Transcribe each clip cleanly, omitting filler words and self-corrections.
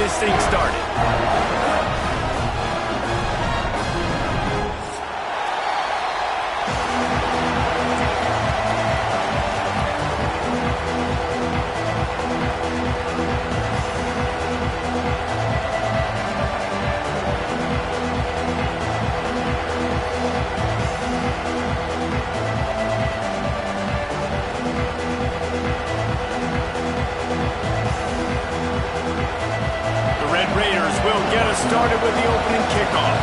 this thing started. Started with the opening kickoff.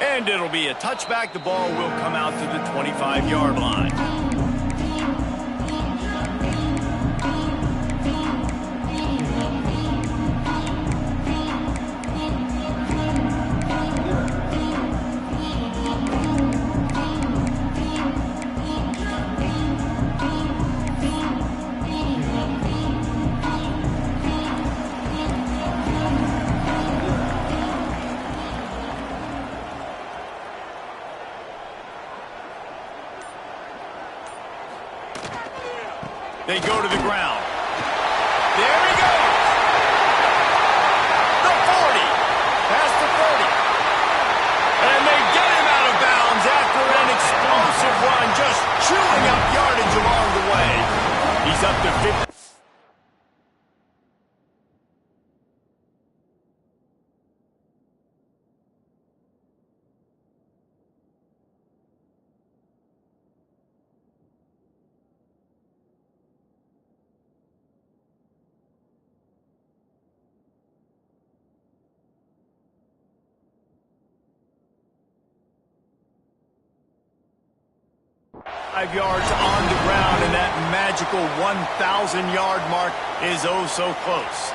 And it'll be a touchback. The ball will come out to the 25-yard line. They go to the ground. There he goes. The 40. Past the 30. And they get him out of bounds after an explosive run, just chewing up yardage along the way. He's up to 50. Yards on the ground, and that magical 1,000-yard mark is oh so close.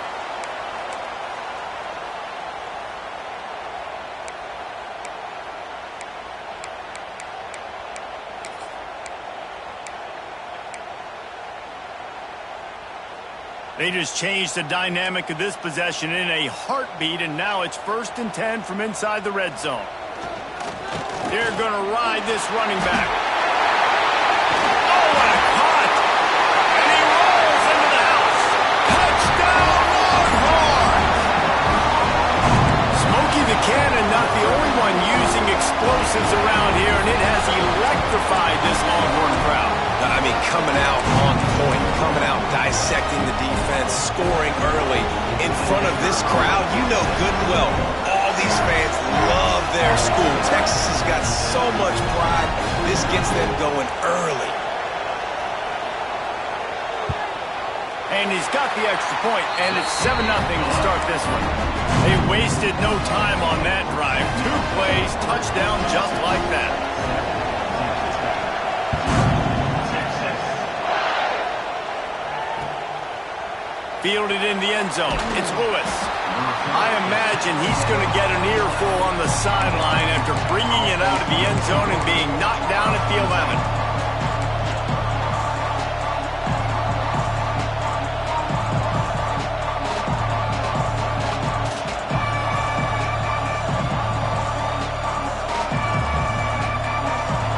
They just changed the dynamic of this possession in a heartbeat, and now it's 1st and 10 from inside the red zone. They're going to ride this running back. Cannon not the only one using explosives around here, and it has electrified this Longhorn crowd. I mean, coming out on point, coming out dissecting the defense, scoring early in front of this crowd. You know good and well, all these fans love their school. Texas has got so much pride. This gets them going early. And he's got the extra point, and it's 7-0 to start this one. They wasted no time on that drive. 2 plays, touchdown just like that. Fielded in the end zone. It's Lewis. I imagine he's going to get an earful on the sideline after bringing it out of the end zone and being knocked down at the 11.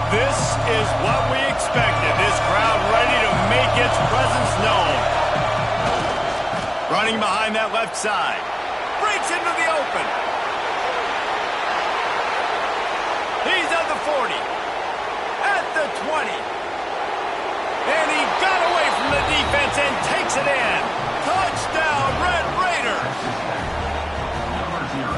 This is what we expected. This crowd ready to make its presence known. Running behind that left side. Breaks into the open. He's at the 40. At the 20. And he got away from the defense and takes it in. Touchdown, Red Raiders.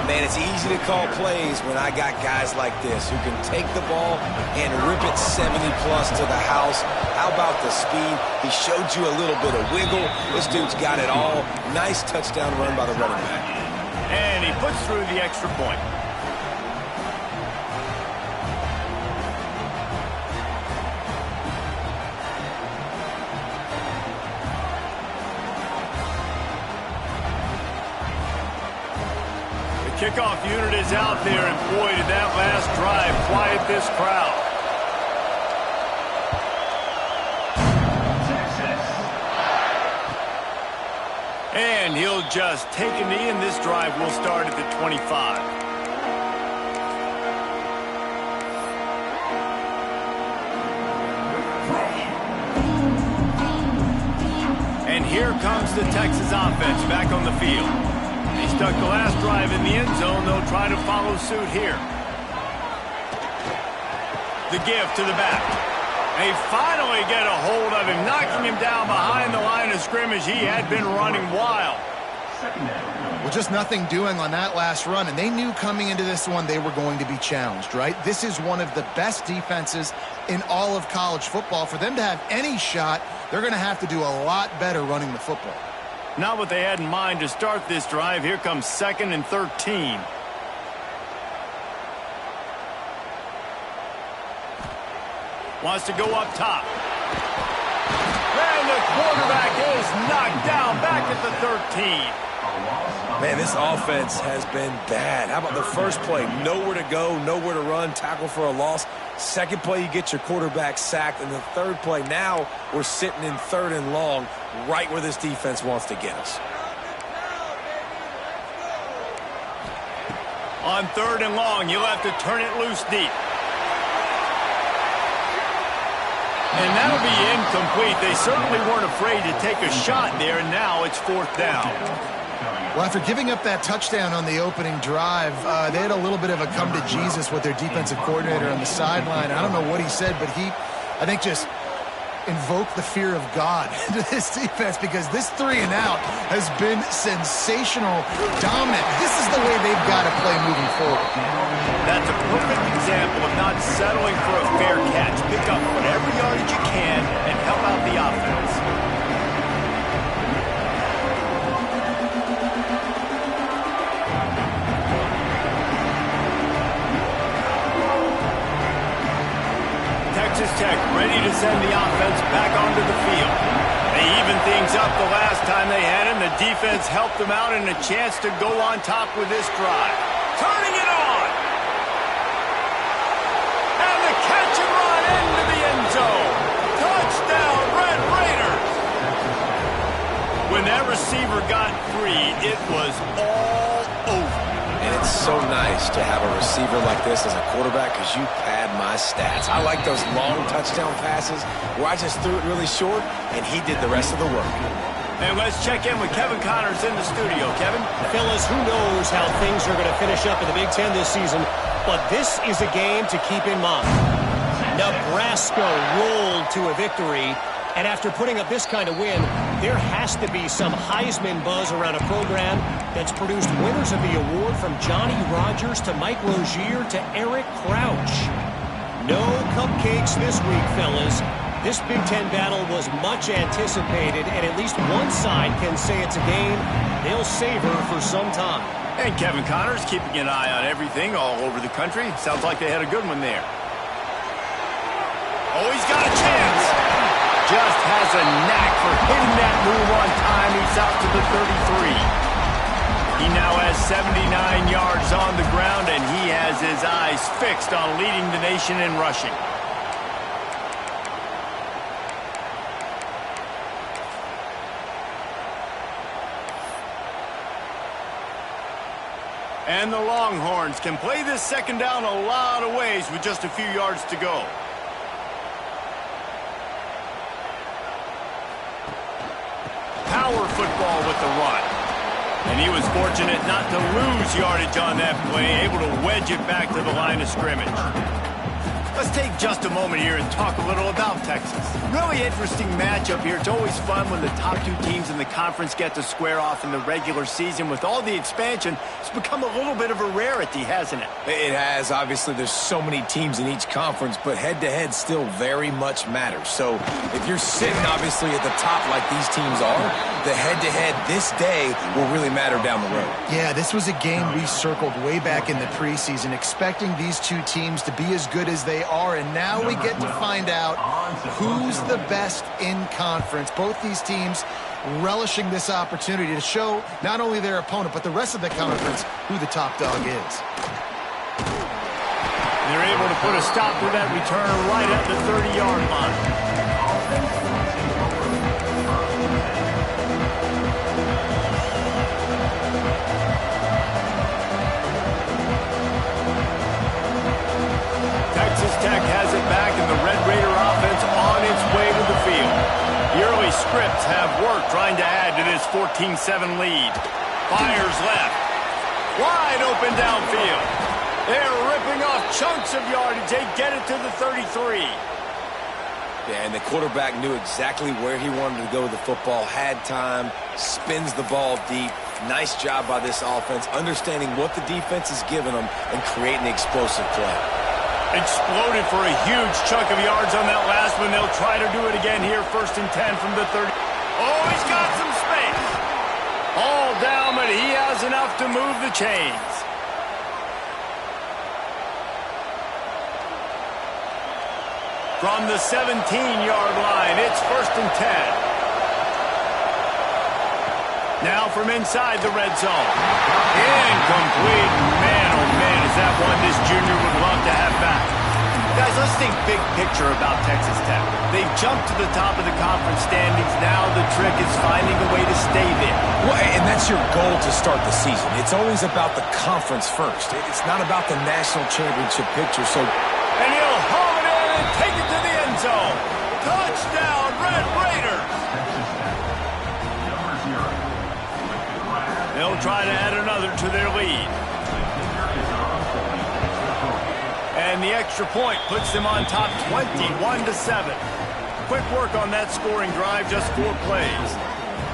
Man, it's easy to call plays when I got guys like this who can take the ball and rip it 70-plus to the house. How about the speed? He showed you a little bit of wiggle. This dude's got it all. Nice touchdown run by the running back. And he puts through the extra point. Kickoff unit is out there, and boy, did that last drive quiet this crowd. And he'll just take a knee, and this drive will start at the 25. here comes the Texas offense back on the field. They stuck the last drive in the end zone. They'll try to follow suit here. The give to the back. They finally get a hold of him, knocking him down behind the line of scrimmage. He had been running wild. Well, just nothing doing on that last run, and they knew coming into this one they were going to be challenged, right? This is one of the best defenses in all of college football. For them to have any shot, they're going to have to do a lot better running the football. Not what they had in mind to start this drive. Here comes 2nd and 13. Wants to go up top. And the quarterback is knocked down back at the 13. Man, this offense has been bad. How about the first play? Nowhere to go, nowhere to run, tackle for a loss. Second play, you get your quarterback sacked. And the third play, now we're sitting in 3rd and long, right where this defense wants to get us. On 3rd and long, you'll have to turn it loose deep. And that'll be incomplete. They certainly weren't afraid to take a shot there, and now it's 4th down. Well, after giving up that touchdown on the opening drive, they had a little bit of a come-to-Jesus with their defensive coordinator on the sideline. I don't know what he said, but he, I think, just invoked the fear of God into this defense, because this 3-and-out has been sensational, dominant. This is the way they've got to play moving forward. That's a perfect example of not settling for a fair catch. Pick up whatever yardage you can and help out the offense. Texas Tech ready to send the offense back onto the field. They evened things up the last time they had him. The defense helped them out, and a chance to go on top with this drive. Turning it on. And the catch and run into the end zone. Touchdown, Red Raiders. When that receiver got free, it was all over. And it's so nice to have a receiver like this as a quarterback, because you pad my stats. I like those long touchdown passes where I just threw it really short, and he did the rest of the work. And let's check in with Kevin Connors in the studio. Kevin? Fellas, who knows how things are going to finish up in the Big Ten this season, but this is a game to keep in mind. Nebraska rolled to a victory, and after putting up this kind of win, there has to be some Heisman buzz around a program that's produced winners of the award from Johnny Rodgers to Mike Rozier to Eric Crouch. No cupcakes this week, fellas. This Big Ten battle was much anticipated, and at least one side can say it's a game they'll savor for some time. And Kevin Connors keeping an eye on everything all over the country. Sounds like they had a good one there. Oh, he's got a chance. Just has a knack for hitting that move on time. He's out to the 33. He now has 79 yards on the ground, and he has his eyes fixed on leading the nation in rushing. And the Longhorns can play this 2nd down a lot of ways with just a few yards to go. Power football with the run. And he was fortunate not to lose yardage on that play, able to wedge it back to the line of scrimmage. Let's take just a moment here and talk a little about Texas. Really interesting matchup here. It's always fun when the top two teams in the conference get to square off in the regular season. With all the expansion, it's become a little bit of a rarity, hasn't it? It has. Obviously, there's so many teams in each conference, but head-to-head still very much matters. So if you're sitting, obviously, at the top like these teams are, the head-to-head this day will really matter down the road. Yeah, this was a game we circled way back in the preseason, expecting these two teams to be as good as they are, and now we get to find out who's the best in conference. Both these teams relishing this opportunity to show not only their opponent, but the rest of the conference who the top dog is. They're able to put a stop to that return right at the 30-yard line. Texas Tech has it back, and the Red Raider offense on its way to the field. The early scripts have worked trying to add to this 14-7 lead. Fires left. Wide open downfield. They're ripping off chunks of yardage. They get it to the 33. Yeah, and the quarterback knew exactly where he wanted to go with the football, had time, spins the ball deep. Nice job by this offense, understanding what the defense is giving them and creating an explosive play. Exploded for a huge chunk of yards on that last one. They'll try to do it again here, 1st and 10 from the 30. Oh, he's got some space. All down, but he has enough to move the chains. From the 17-yard line, it's 1st and 10. Now from inside the red zone. Incomplete. Man, oh man, is that one this junior would love to have back. Guys, let's think big picture about Texas Tech. They've jumped to the top of the conference standings. Now the trick is finding a way to stay there. Well, and that's your goal to start the season. It's always about the conference first. It's not about the national championship picture. So, and he'll haul it in and take it to the end zone. Touchdown, Red Raiders. They'll try to add another to their lead. And the extra point puts them on top 21-7. Quick work on that scoring drive, just 4 plays.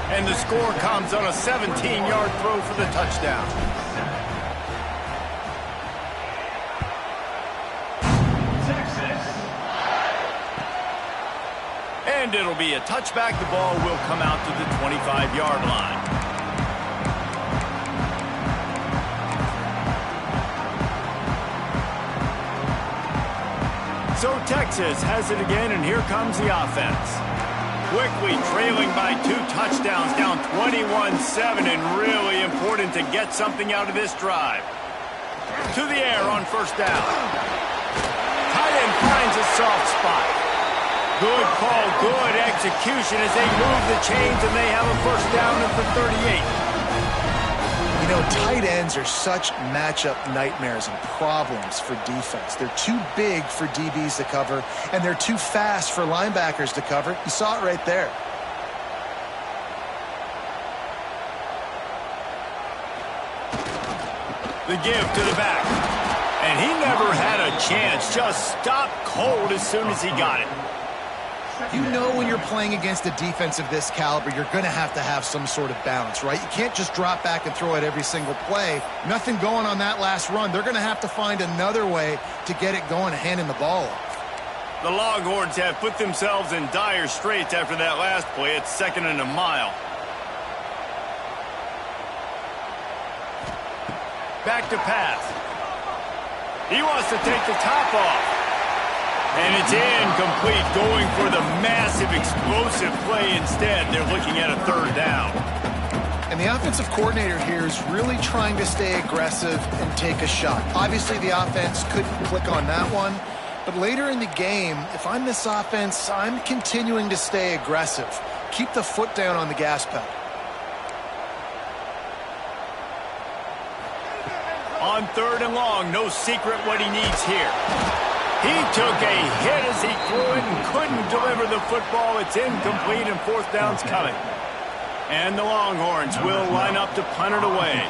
And the score comes on a 17-yard throw for the touchdown. And it'll be a touchback. The ball will come out to the 25-yard line. So Texas has it again, and here comes the offense. Quickly trailing by 2 touchdowns, down 21-7, and really important to get something out of this drive. To the air on 1st down. Tight end finds a soft spot. Good call, good execution as they move the chains, and they have a 1st down at the 38. You know, tight ends are such matchup nightmares and problems for defense. They're too big for DBs to cover, and they're too fast for linebackers to cover. You saw it right there. The give to the back. And he never had a chance. Just stopped cold as soon as he got it. You know when you're playing against a defense of this caliber, you're going to have some sort of balance, right? You can't just drop back and throw it every single play. Nothing going on that last run. They're going to have to find another way to get it going and handing the ball off. The Longhorns have put themselves in dire straits after that last play. It's 2nd and a mile. Back to pass. He wants to take the top off. And it's incomplete, going for the massive explosive play instead. They're looking at a 3rd down. And the offensive coordinator here is really trying to stay aggressive and take a shot. Obviously, the offense couldn't click on that one. But later in the game, if I'm this offense, I'm continuing to stay aggressive. Keep the foot down on the gas pedal. On 3rd and long, no secret what he needs here. He took a hit as he threw it and couldn't deliver the football. It's incomplete, and 4th down's coming. And the Longhorns will line up to punt it away.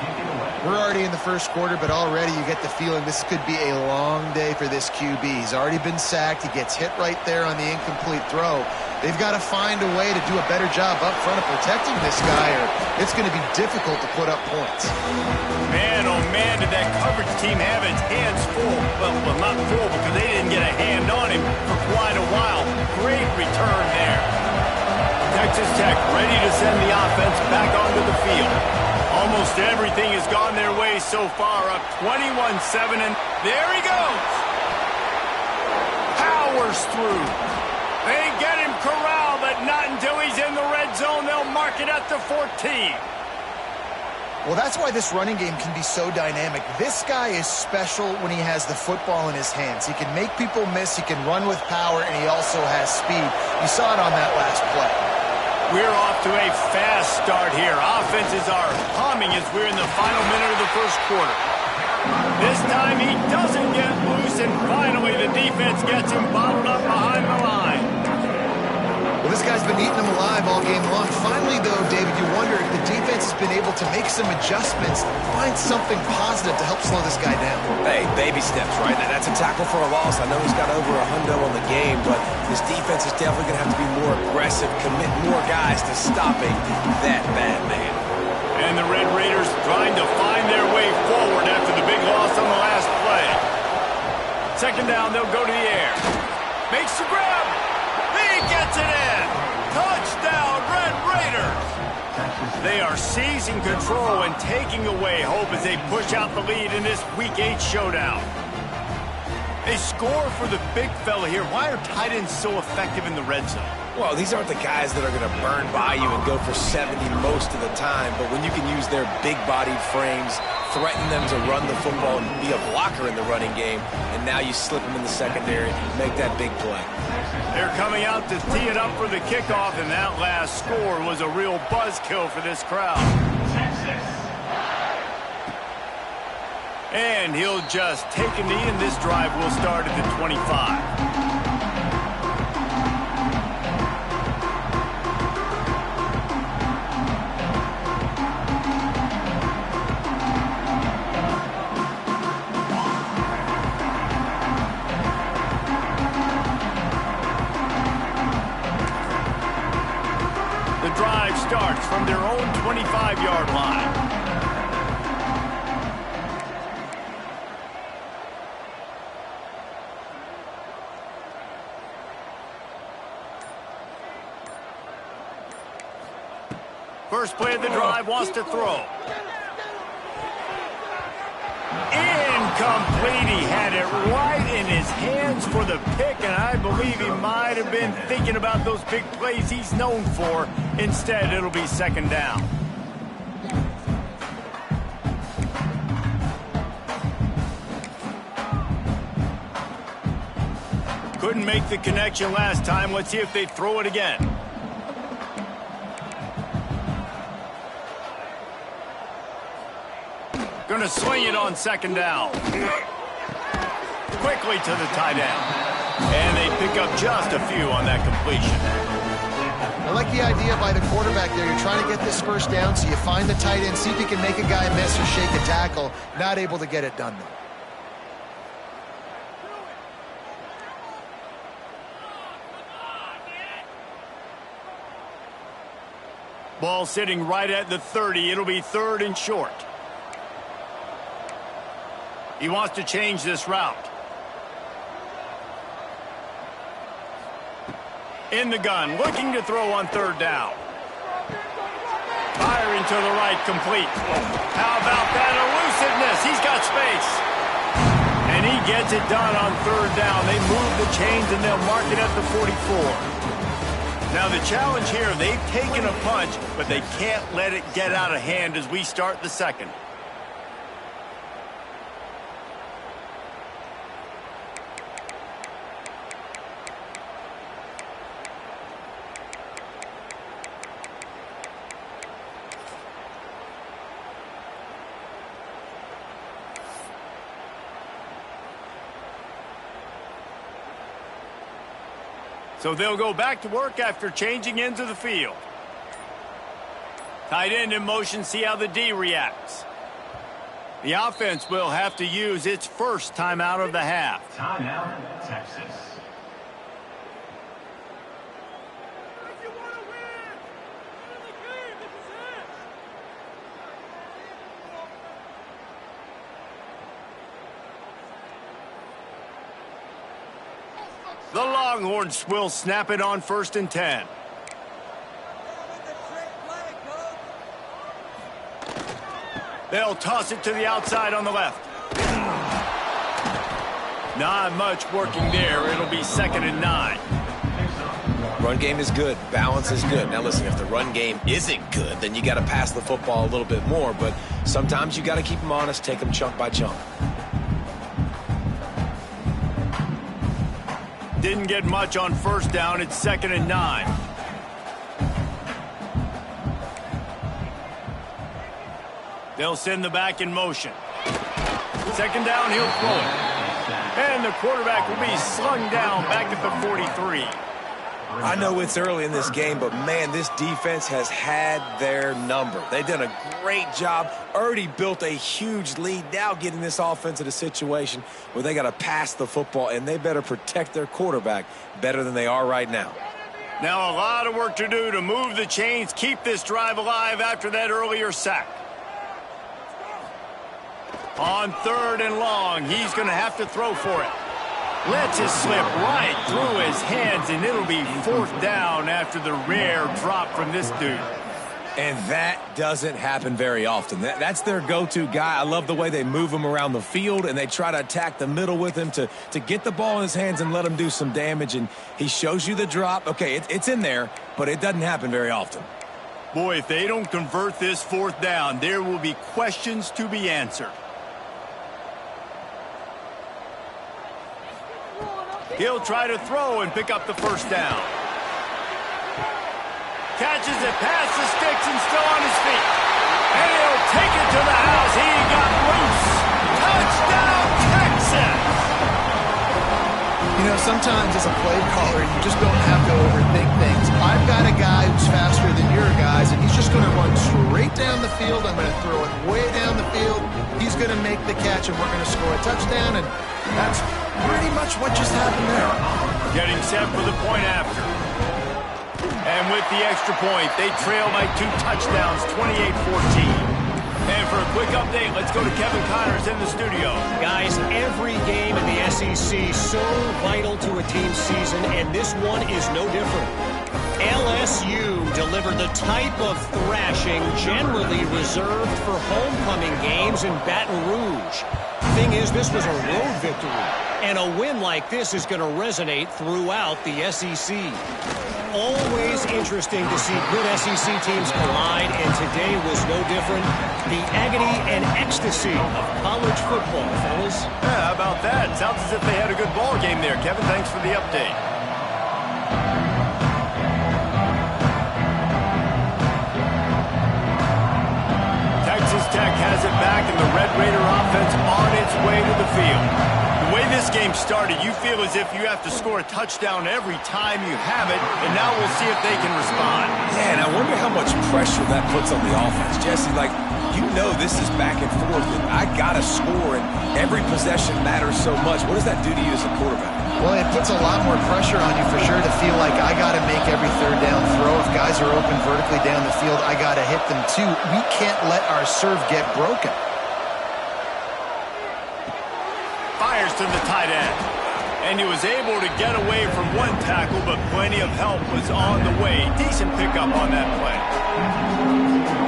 We're already in the 1st quarter, but already you get the feeling this could be a long day for this QB. He's already been sacked. He gets hit right there on the incomplete throw. They've got to find a way to do a better job up front of protecting this guy, or it's going to be difficult to put up points. Man, oh man, did that coverage team have its hands full. Well, not full because they didn't get a hand on him for quite a while. Great return there. Texas Tech ready to send the offense back onto the field. Almost everything has gone their way so far, up 21-7, and there he goes. Powers through. They get him corralled, but not until he's in the red zone. They'll mark it at the 14. Well, that's why this running game can be so dynamic. This guy is special when he has the football in his hands. He can make people miss, he can run with power, and he also has speed. You saw it on that last play. We're off to a fast start here. Offenses are humming as we're in the final minute of the 1st quarter. This time he doesn't get loose, and finally the defense gets him bottled up behind the line. Well, this guy's been eating them alive all game long. Finally, though, David, you wonder if the defense has been able to make some adjustments, find something positive to help slow this guy down. Hey, baby steps, right? That's a tackle for a loss. I know he's got over $100 on the game, but this defense is definitely going to have to be more aggressive, commit more guys to stopping that bad man. And the Red Raiders trying to find their way forward after the big loss on the last play. Second down, they'll go to the air. Makes the grab. He gets it in. Touchdown, Red Raiders. They are seizing control and taking away hope as they push out the lead in this Week 8 showdown. They score for the big fella here. Why are tight ends so effective in the red zone? Well, these aren't the guys that are going to burn by you and go for 70 most of the time, but when you can use their big-bodied frames, threaten them to run the football and be a blocker in the running game, and now you slip them in the secondary, make that big play. They're coming out to tee it up for the kickoff, and that last score was a real buzzkill for this crowd. And he'll just take a knee, and this drive will start at the 25. Drive starts from their own 25-yard line. First play of the drive, wants to throw. Incomplete. He had it right in his hands for the pick, and I believe he might have been thinking about those big plays he's known for. Instead, it'll be second down. Couldn't make the connection last time. Let's see if they throw it again. Gonna sling it on second down. Quickly to the tight end. And they pick up just a few on that completion. I like the idea by the quarterback there. You're trying to get this first down, so you find the tight end, see if he can make a guy miss or shake a tackle. Not able to get it done, though. Ball sitting right at the 30. It'll be third and short. He wants to change this route. In the gun, looking to throw on third down. Firing to the right, complete. How about that elusiveness? He's got space. And he gets it done on third down. They move the chains and they'll mark it at the 44. Now the challenge here, they've taken a punch, but they can't let it get out of hand as we start the second. So they'll go back to work after changing into the field. Tight end in motion, see how the D reacts. The offense will have to use its first timeout of the half. Timeout, Texas. The Longhorns will snap it on 1st and 10. They'll toss it to the outside on the left. Not much working there. It'll be 2nd and 9. Run game is good. Balance is good. Now listen, if the run game isn't good, then you got to pass the football a little bit more. But sometimes you got to keep them honest, take them chunk by chunk. Didn't get much on 1st down. It's 2nd and 9. They'll send the back in motion. 2nd down, he'll throw it. And the quarterback will be slung down back at the 43. I know it's early in this game, but, man, this defense has had their number. They've done a great job, already built a huge lead, now getting this offense in a situation where they got to pass the football, and they better protect their quarterback better than they are right now. Now a lot of work to do to move the chains, keep this drive alive after that earlier sack. On 3rd and long, he's going to have to throw for it. Lets it slip right through his hands, and it'll be 4th down after the rare drop from this dude. And that doesn't happen very often. That's their go-to guy. I love the way they move him around the field, and they try to attack the middle with him to get the ball in his hands and let him do some damage. And he shows you the drop. Okay, it's in there, but it doesn't happen very often. Boy, if they don't convert this 4th down, there will be questions to be answered. He'll try to throw and pick up the 1st down. Catches it past the sticks and still on his feet. And he'll take it to the house. He got loose. Touchdown, Texas! You know, sometimes as a play caller, you just don't have to overthink things. I've got a guy who's faster than your guys, and he's just going to run straight down the field. I'm going to throw it way down the field. He's going to make the catch, and we're going to score a touchdown, and that's pretty much what just happened there. Getting set for the point after. And with the extra point, they trail by 2 touchdowns, 28-14. And for a quick update, let's go to Kevin Connors in the studio. Guys, every game in the SEC so vital to a team's season, and this one is no different. LSU delivered the type of thrashing generally reserved for homecoming games in Baton Rouge. Thing is, this was a road victory, and a win like this is going to resonate throughout the SEC. Always interesting to see good SEC teams collide, and today was no different. The agony and ecstasy of college football, fellas. Yeah, how about that? Sounds as if they had a good ball game there. Kevin, thanks for the update. Texas Tech has it back, and the Red Raider offense on its way to the field. The way this game started, you feel as if you have to score a touchdown every time you have it, and now we'll see if they can respond. Yeah, and I wonder how much pressure that puts on the offense. Jesse, you know this is back and forth, and I got to score, and every possession matters so much. What does that do to you as a quarterback? Well, it puts a lot more pressure on you for sure to feel like I got to make every 3rd down throw. If guys are open vertically down the field, I got to hit them too. We can't let our serve get broken. Fires to the tight end. And he was able to get away from one tackle, but plenty of help was on the way. Decent pickup on that play.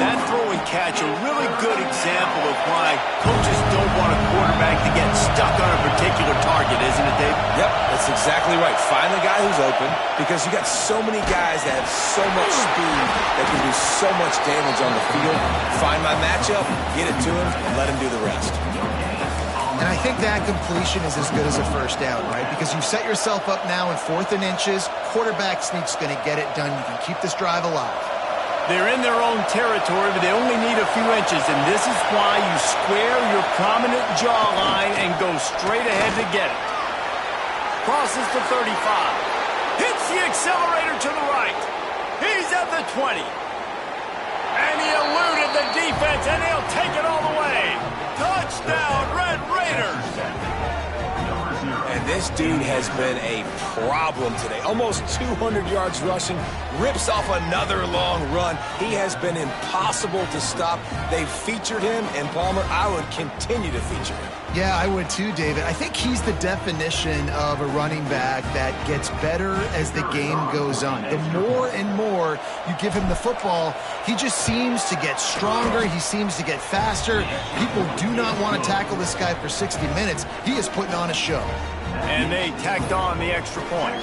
That throw and catch, a really good example of why coaches don't want a quarterback to get stuck on a particular target, isn't it, Dave? Yep, that's exactly right. Find the guy who's open, because you got so many guys that have so much speed that can do so much damage on the field. Find my matchup, get it to him, and let him do the rest. And I think that completion is as good as a 1st down, right? Because you've set yourself up now in 4th and inches. Quarterback sneak's going to get it done. You can keep this drive alive. They're in their own territory, but they only need a few inches, and this is why you square your prominent jawline and go straight ahead to get it. Crosses to 35. Hits the accelerator to the right. He's at the 20. And he eluded the defense, and he'll take it all the way. Touchdown, Red Raiders! And this dude has been a problem today. Almost 200 yards rushing, rips off another long run. He has been impossible to stop. They've featured him, and Palmer, I would continue to feature him. Yeah, I would too, David. I think he's the definition of a running back that gets better as the game goes on. The more and more you give him the football, he just seems to get stronger. He seems to get faster. People do not want to tackle this guy for 60 minutes. He is putting on a show. And they tacked on the extra point.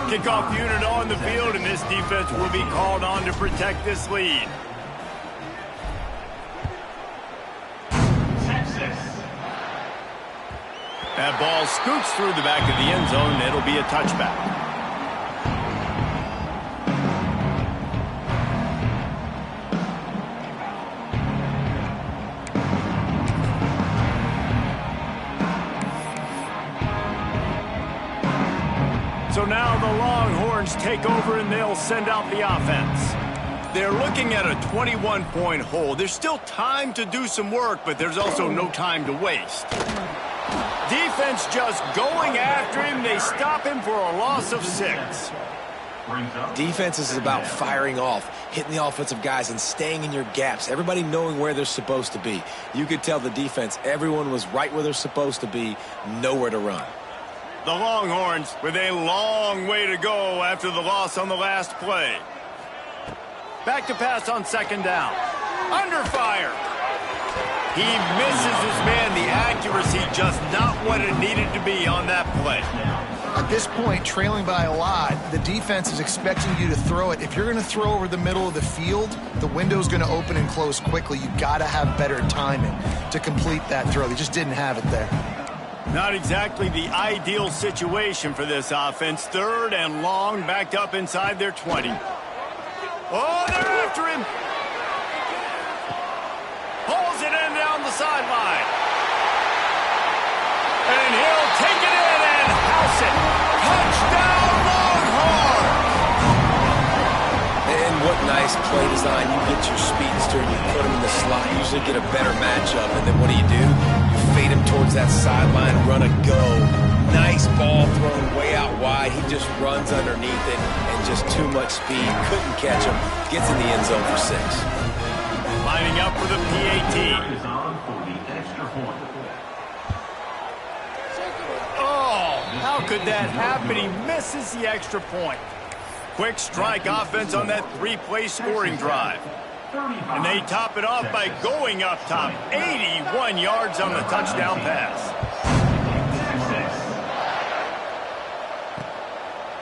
Kickoff unit on the field, and this defense will be called on to protect this lead. That ball scoots through the back of the end zone, and it'll be a touchback. So So now the Longhorns take over and they'll send out the offense. They're looking at a 21-point hole. There's still time to do some work, but there's also no time to waste. Defense just going after him. They stop him for a loss of 6. Defense is about firing off, hitting the offensive guys, and staying in your gaps. Everybody knowing where they're supposed to be. You could tell the defense, everyone was right where they're supposed to be, nowhere to run. The Longhorns with a long way to go after the loss on the last play. Back to pass on 2nd down. Under fire. He misses his man. The accuracy just not what it needed to be on that play. At this point, trailing by a lot, the defense is expecting you to throw it. If you're going to throw over the middle of the field, the window's going to open and close quickly. You've got to have better timing to complete that throw. They just didn't have it there. Not exactly the ideal situation for this offense. 3rd and long, backed up inside their 20. Oh, they're after him. Pulls it in down the sideline. And he'll take it in and house it. Touchdown, Longhorn! And what nice play design. You get your speedster, you put him in the slot, usually get a better matchup, and then what do? You fade him towards that sideline, run a go. Nice ball thrown way out wide. He just runs underneath it and just too much speed. Couldn't catch him. Gets in the end zone for 6. Lining up for the PAT. Oh, how could that happen? He misses the extra point. Quick strike offense on that 3-play scoring drive. And they top it off by going up top. 81 yards on the touchdown pass.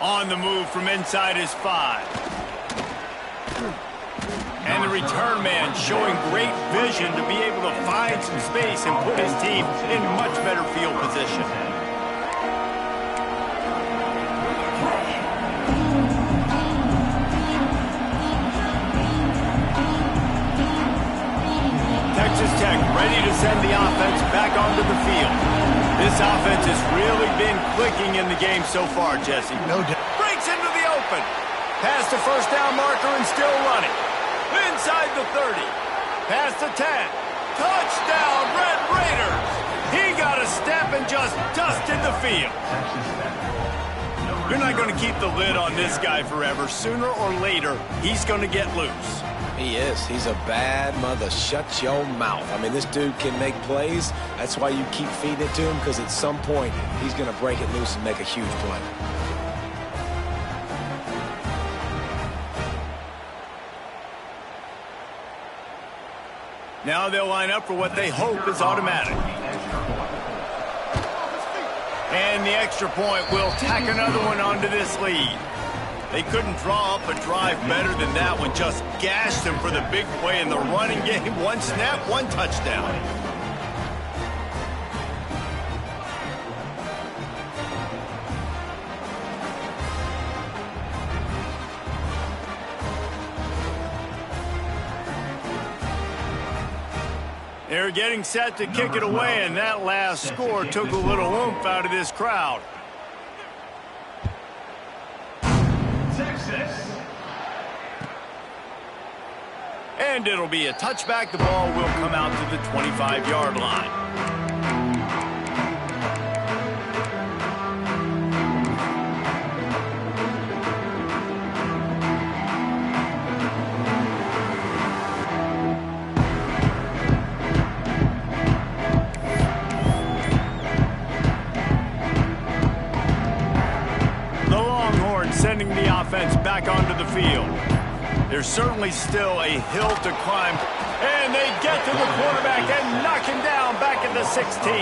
On the move from inside his 5. And the return man showing great vision to be able to find some space and put his team in much better field position. Texas Tech ready to send the offense back onto the field. This offense has really been clicking in the game so far, Jesse. No doubt. Breaks into the open. Past the 1st down marker and still running. Inside the 30. Past the 10. Touchdown, Red Raiders. He got a step and just dusted the field. You're not going to keep the lid on this guy forever. Sooner or later, he's going to get loose. He is. He's a bad mother. Shut your mouth. I mean, this dude can make plays. That's why you keep feeding it to him, because at some point, he's going to break it loose and make a huge play. Now they'll line up for what they hope is automatic. And the extra point will tack another one onto this lead. They couldn't draw up a drive better than that one. Just gashed them for the big play in the running game. 1 snap, 1 touchdown. They're getting set to kick it away, and that last score took a little oomph out of this crowd. Texas. And it'll be a touchback. The ball will come out to the 25-yard line. Sending the offense back onto the field. There's certainly still a hill to climb. And they get to the quarterback and knock him down back at the 16.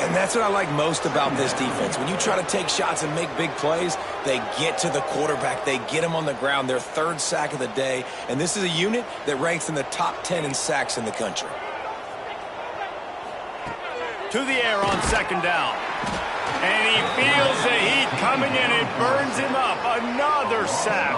And that's what I like most about this defense. When you try to take shots and make big plays, they get to the quarterback. They get him on the ground. Their 3rd sack of the day. And this is a unit that ranks in the top 10 in sacks in the country. To the air on 2nd down. And he feels the heat coming in. It burns him up. Another sack.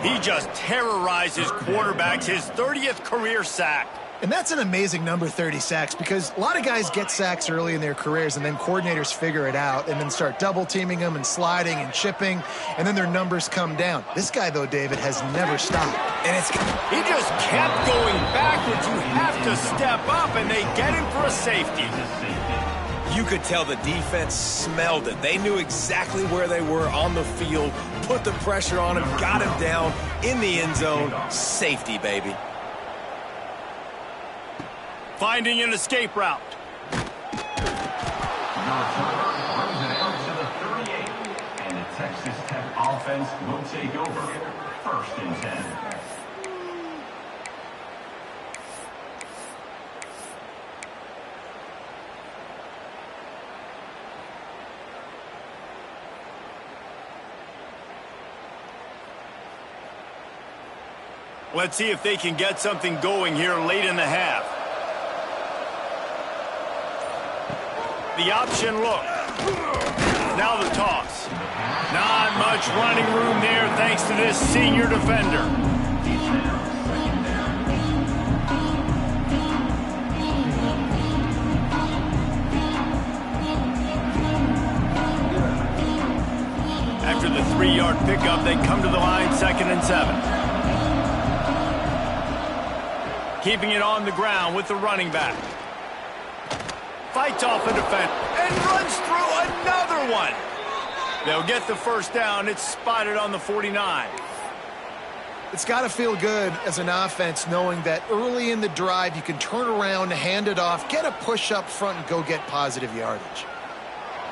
He just terrorizes quarterbacks. His 30th career sack. And that's an amazing number, 30 sacks, because a lot of guys get sacks early in their careers and then coordinators figure it out and then start double-teaming them and sliding and chipping, and then their numbers come down. This guy, though, David, has never stopped. And he just kept going backwards. You have to step up, and they get him for a safety. You could tell the defense smelled it. They knew exactly where they were on the field, put the pressure on him, got him down in the end zone. Safety, baby. Finding an escape route. Your turnover brings it out to the 38. And the Texas Tech offense will take over. 1st and 10. Let's see if they can get something going here late in the half. The option look. Now the toss. Not much running room there thanks to this senior defender. After the 3-yard pickup, they come to the line 2nd and 7. Keeping it on the ground with the running back. Fights off a defense and runs through another one. They'll get the 1st down. It's spotted on the 49. It's got to feel good as an offense knowing that early in the drive you can turn around, hand it off, get a push up front, and go get positive yardage.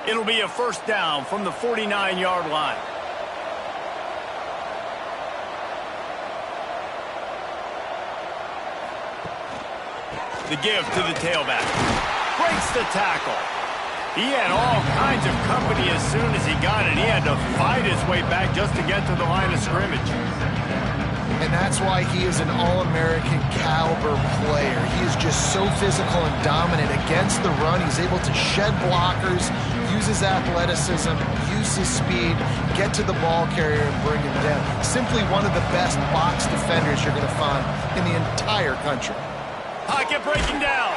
It'll be a 1st down from the 49-yard line. The give to the tailback. Breaks the tackle. He had all kinds of company as soon as he got it. He had to fight his way back just to get to the line of scrimmage. And that's why he is an All-American caliber player. He is just so physical and dominant against the run. He's able to shed blockers, use his athleticism, use his speed, get to the ball carrier and bring him down. Simply one of the best box defenders you're going to find in the entire country. Pocket breaking down.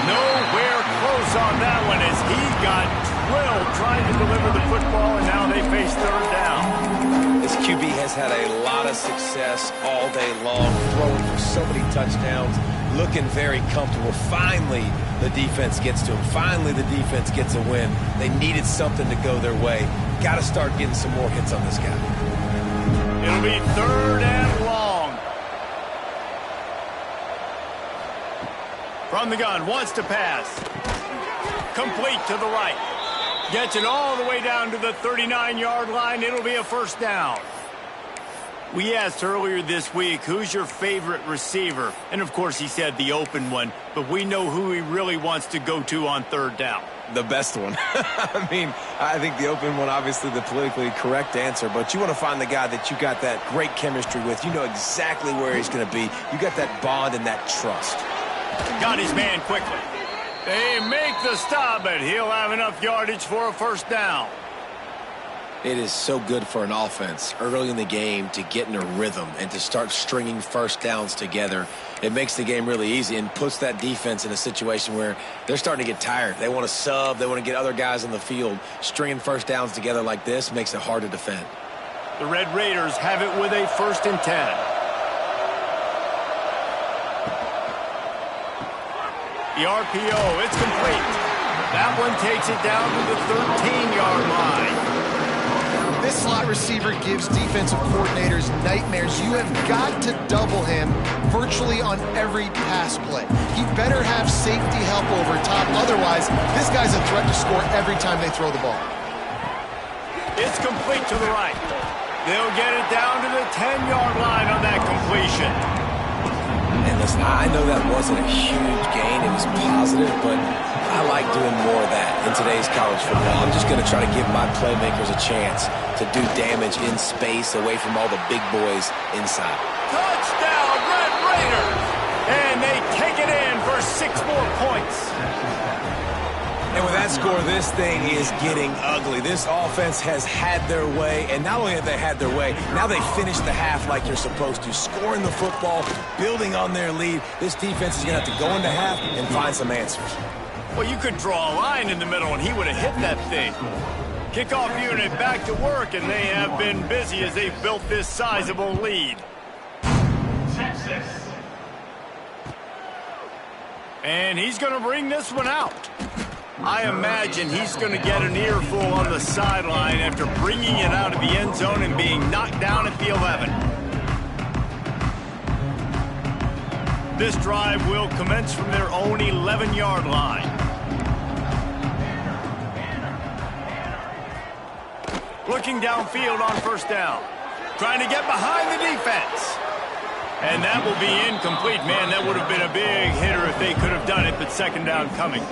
Nowhere close on that one as he got drilled trying to deliver the football, and now they face 3rd down. This QB has had a lot of success all day long, throwing for so many touchdowns, looking very comfortable. Finally, the defense gets to him. Finally, the defense gets a win. They needed something to go their way. Got to start getting some more hits on this guy. It'll be 3rd and long. From the gun, wants to pass. Complete to the right. Gets it all the way down to the 39-yard line. It'll be a 1st down. We asked earlier this week, who's your favorite receiver? And, of course, he said the open one. But we know who he really wants to go to on 3rd down. The best one. I mean, I think the open one, obviously the politically correct answer, but you want to find the guy that you got that great chemistry with. You know exactly where he's going to be. You got that bond and that trust. Got his man quickly. They make the stop, but he'll have enough yardage for a 1st down. It is so good for an offense early in the game to get in a rhythm and to start stringing 1st downs together. It makes the game really easy and puts that defense in a situation where they're starting to get tired. They want to sub. They want to get other guys on the field. Stringing 1st downs together like this makes it hard to defend. The Red Raiders have it with a 1st and 10. The RPO, it's complete. That one takes it down to the 13-yard line. This slot receiver gives defensive coordinators nightmares. You have got to double him virtually on every pass play. He better have safety help over top. Otherwise, this guy's a threat to score every time they throw the ball. It's complete to the right. They'll get it down to the 10-yard line on that completion. And listen, I know that wasn't a huge gain. It was positive, but I like doing more of that in today's college football. I'm just going to try to give my playmakers a chance to do damage in space away from all the big boys inside. Touchdown, Red Raiders! And they take it in for 6 more points. And with that score, this thing is getting ugly. This offense has had their way, and not only have they had their way, now they finish the half like you're supposed to, scoring the football, building on their lead. This defense is going to have to go into half and find some answers. Well, you could draw a line in the middle, and he would have hit that thing. Kickoff unit back to work, and they have been busy as they've built this sizable lead. Texas. And he's going to bring this one out. I imagine he's going to get an earful on the sideline after bringing it out of the end zone and being knocked down at the 11. This drive will commence from their own 11-yard line. Looking downfield on first down. Trying to get behind the defense. And that will be incomplete. Man, that would have been a big hitter if they could have done it, but second down coming.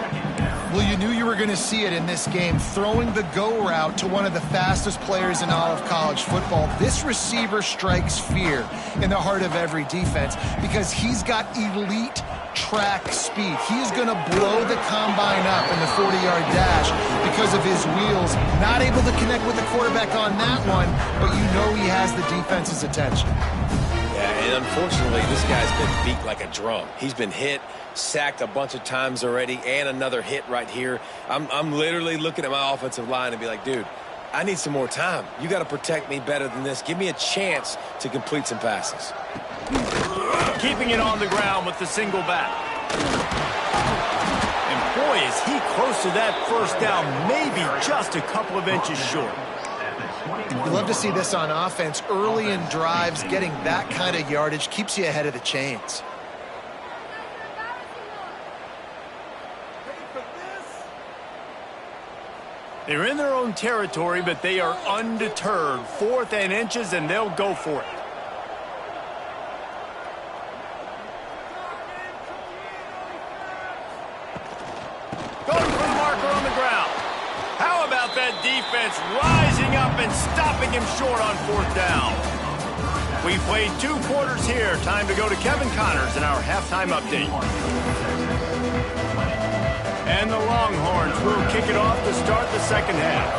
Well, you knew you were going to see it in this game, throwing the go route to one of the fastest players in all of college football. This receiver strikes fear in the heart of every defense because he's got elite track speed. He's going to blow the combine up in the 40-yard dash because of his wheels. Not able to connect with the quarterback on that one, but you know he has the defense's attention. Yeah, and unfortunately, this guy's been beat like a drum. He's been hit, sacked a bunch of times already, and another hit right here. I'm literally looking at my offensive line and be like, dude, I need some more time. You got to protect me better than this. Give me a chance to complete some passes. Keeping it on the ground with the single back. And boy, is he close to that first down, maybe just a couple of inches short. You love to see this on offense. Early in drives, getting that kind of yardage keeps you ahead of the chains. They're in their own territory, but they are undeterred. 4th and inches, and they'll go for it. Going for the marker on the ground. How about that defense rising up and stopping him short on 4th down? We played 2 quarters here. Time to go to Kevin Connors in our halftime update. And the Longhorns will kick it off to start the second half.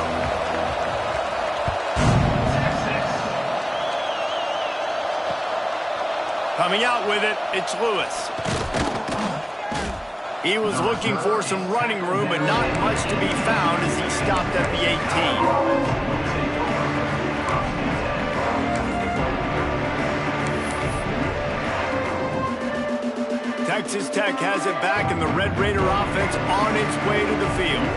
Coming out with it, it's Lewis. He was looking for some running room, but not much to be found as he stopped at the 18. Texas Tech has it back, and the Red Raider offense on its way to the field.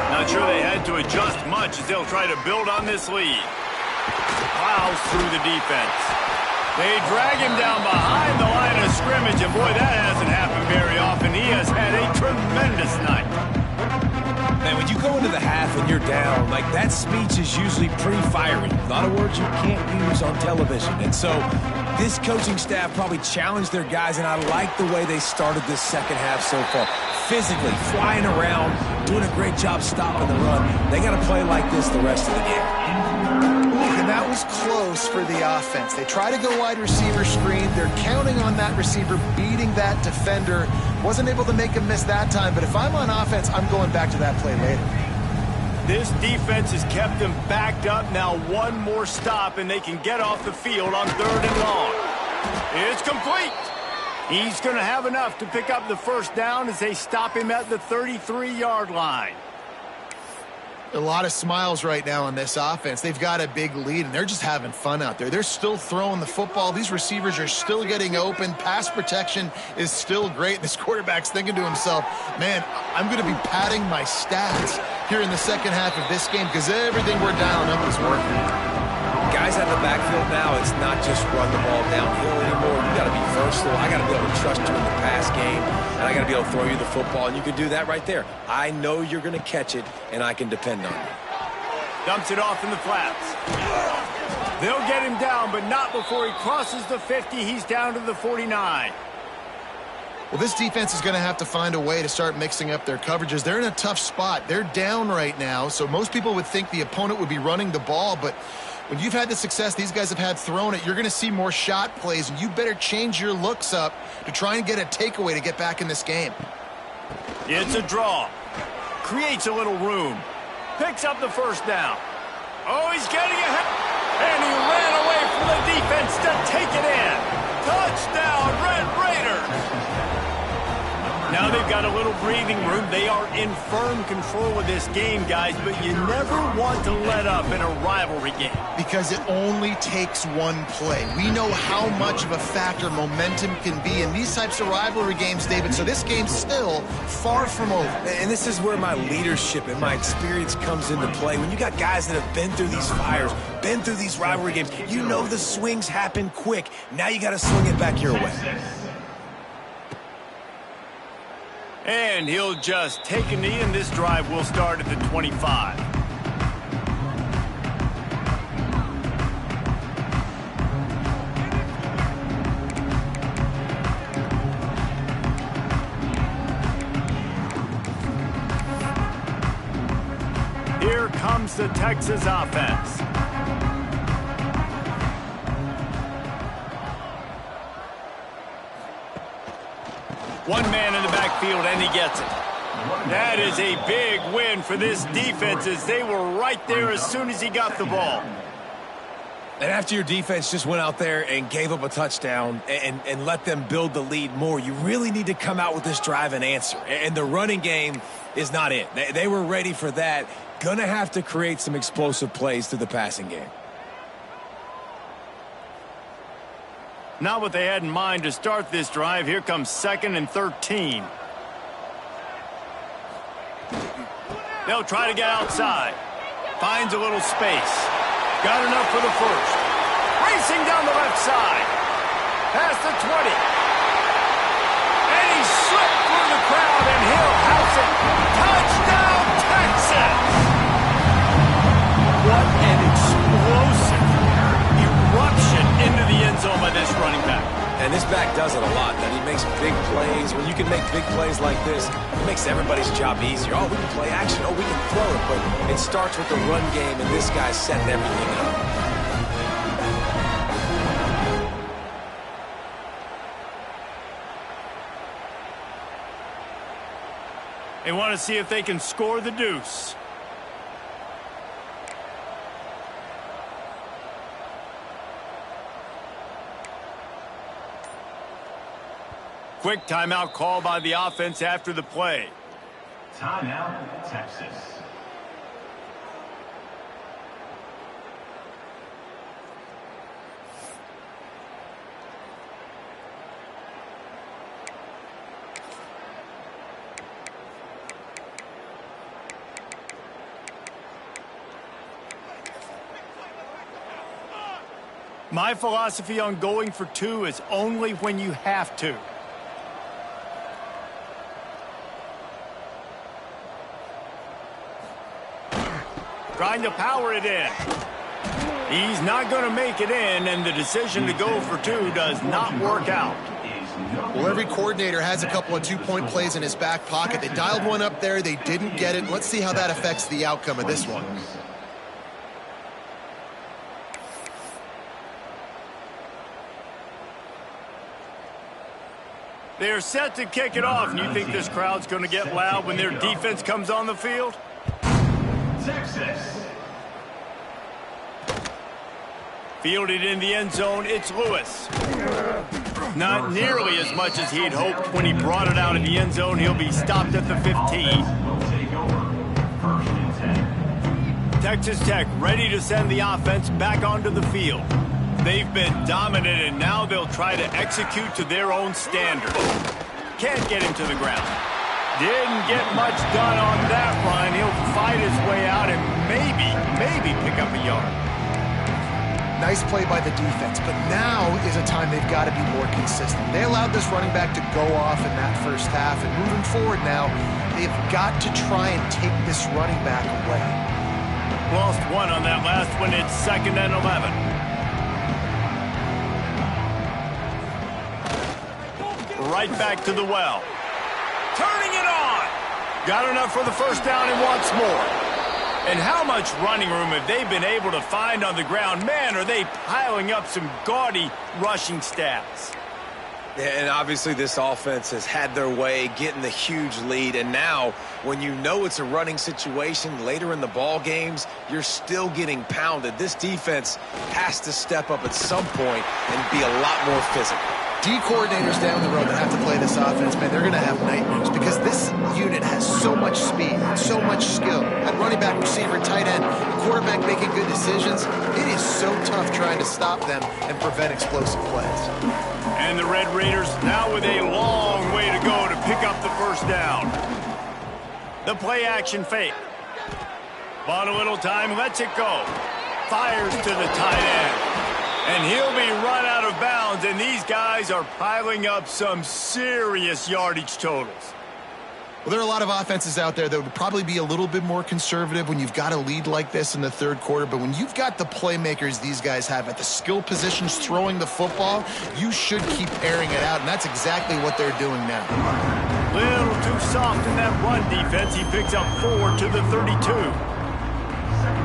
Not sure they had to adjust much as they'll try to build on this lead. Plows through the defense. They drag him down behind the line of scrimmage, and boy, that hasn't happened very often. He has had a tremendous night. Man, when you go into the half and you're down, like, that speech is usually pretty fiery. A lot of words you can't use on television. And so this coaching staff probably challenged their guys, and I like the way they started this second half so far. Physically, flying around, doing a great job stopping the run. They got to play like this the rest of the game. And that was close for the offense. They try to go wide receiver screen. They're counting on that receiver beating that defender. Wasn't able to make him miss that time, but if I'm on offense, I'm going back to that play later. This defense has kept them backed up. Now one more stop, and they can get off the field on 3rd and long. It's complete. He's going to have enough to pick up the first down as they stop him at the 33-yard line. A lot of smiles right now on this offense. They've got a big lead, and they're just having fun out there. They're still throwing the football. These receivers are still getting open. Pass protection is still great. This quarterback's thinking to himself, man, I'm going to be padding my stats here in the second half of this game because everything we're dialing up is working. Guys out of the backfield now, it's not just run the ball downhill anymore. You got to be versatile. I got to be able to trust you in the pass game, and I got to be able to throw you the football, and you can do that right there. I know you're going to catch it, and I can depend on you. Dumps it off in the flats. They'll get him down, but not before he crosses the 50. He's down to the 49. Well, this defense is going to have to find a way to start mixing up their coverages. They're in a tough spot. They're down right now, so most people would think the opponent would be running the ball, but when you've had the success these guys have had throwing it, you're going to see more shot plays, and you better change your looks up to try and get a takeaway to get back in this game. It's a draw. creates a little room. Picks up the first down. Oh, he's getting ahead. And he ran away from the defense to take it in. Touchdown, Red Raiders. Now they've got a little breathing room. They are in firm control of this game, guys, but you never want to let up in a rivalry game. Because it only takes one play. We know how much of a factor momentum can be in these types of rivalry games, David, so this game's still far from over. And this is where my leadership and my experience comes into play. When you got guys that have been through these fires, been through these rivalry games, you know the swings happen quick. Now you got to swing it back your way. And he'll just take a knee, and this drive will start at the 25. Here comes the Texas offense. One man in the backfield, and he gets it. That is a big win for this defense, as they were right there as soon as he got the ball. And after your defense just went out there and gave up a touchdown and let them build the lead more, you really need to come out with this drive and answer. And the running game is not it. They were ready for that. Gonna have to create some explosive plays through the passing game. Not what they had in mind to start this drive. Here comes 2nd and 13. They'll try to get outside. Finds a little space. Got enough for the first. Racing down the left side. Past the 20. And he slipped through the crowd, and he'll house it. Touchdown, Texas! What an explosive eruption into the end zone by this running back. And this back does it a lot. That he makes big plays. When you can make big plays like this, it makes everybody's job easier. Oh, we can play action. Oh, we can throw it. But it starts with the run game, and this guy's setting everything up. They want to see if they can score the deuce. Quick timeout call by the offense after the play. Timeout, Texas. My philosophy on going for two is only when you have to. Trying to power it in. He's not going to make it in, and the decision to go for two does not work out. Well, every coordinator has a couple of two-point plays in his back pocket. They dialed one up there. They didn't get it. Let's see how that affects the outcome of this one. They're set to kick it off, and you think this crowd's going to get loud when their defense comes on the field? Texas. Fielded in the end zone, it's Lewis. Not nearly as much as he'd hoped when he brought it out of the end zone. He'll be stopped at the 15. Will take over. 1st and 10. Texas Tech ready to send the offense back onto the field. They've been dominant, and now they'll try to execute to their own standard. Can't get him to the ground. Didn't get much done on that run. He'll fight his way out and maybe pick up a yard. Nice play by the defense, but now is a time they've got to be more consistent. They allowed this running back to go off in that first half, and moving forward now, they've got to try and take this running back away. Lost one on that last one. It's 2nd and 11. Right back to the well. Turning it on. Got enough for the first down and wants more. And how much running room have they been able to find on the ground? Man, are they piling up some gaudy rushing stats. And obviously this offense has had their way, getting the huge lead. And now, when you know it's a running situation later in the ball games, you're still getting pounded. This defense has to step up at some point and be a lot more physical. D coordinators down the road that have to play this offense, man, they're going to have nightmares because this unit has so much speed, so much skill. At running back, receiver, tight end, quarterback making good decisions. It is so tough trying to stop them and prevent explosive plays. And the Red Raiders now with a long way to go to pick up the first down. The play action fake. Bought a little time, lets it go. Fires to the tight end. And he'll be run out of bounds, and these guys are piling up some serious yardage totals. Well, there are a lot of offenses out there that would probably be a little bit more conservative when you've got a lead like this in the third quarter. But when you've got the playmakers these guys have at the skill positions throwing the football, you should keep airing it out, and that's exactly what they're doing now. Little too soft in that run defense. He picks up 4 to the 32.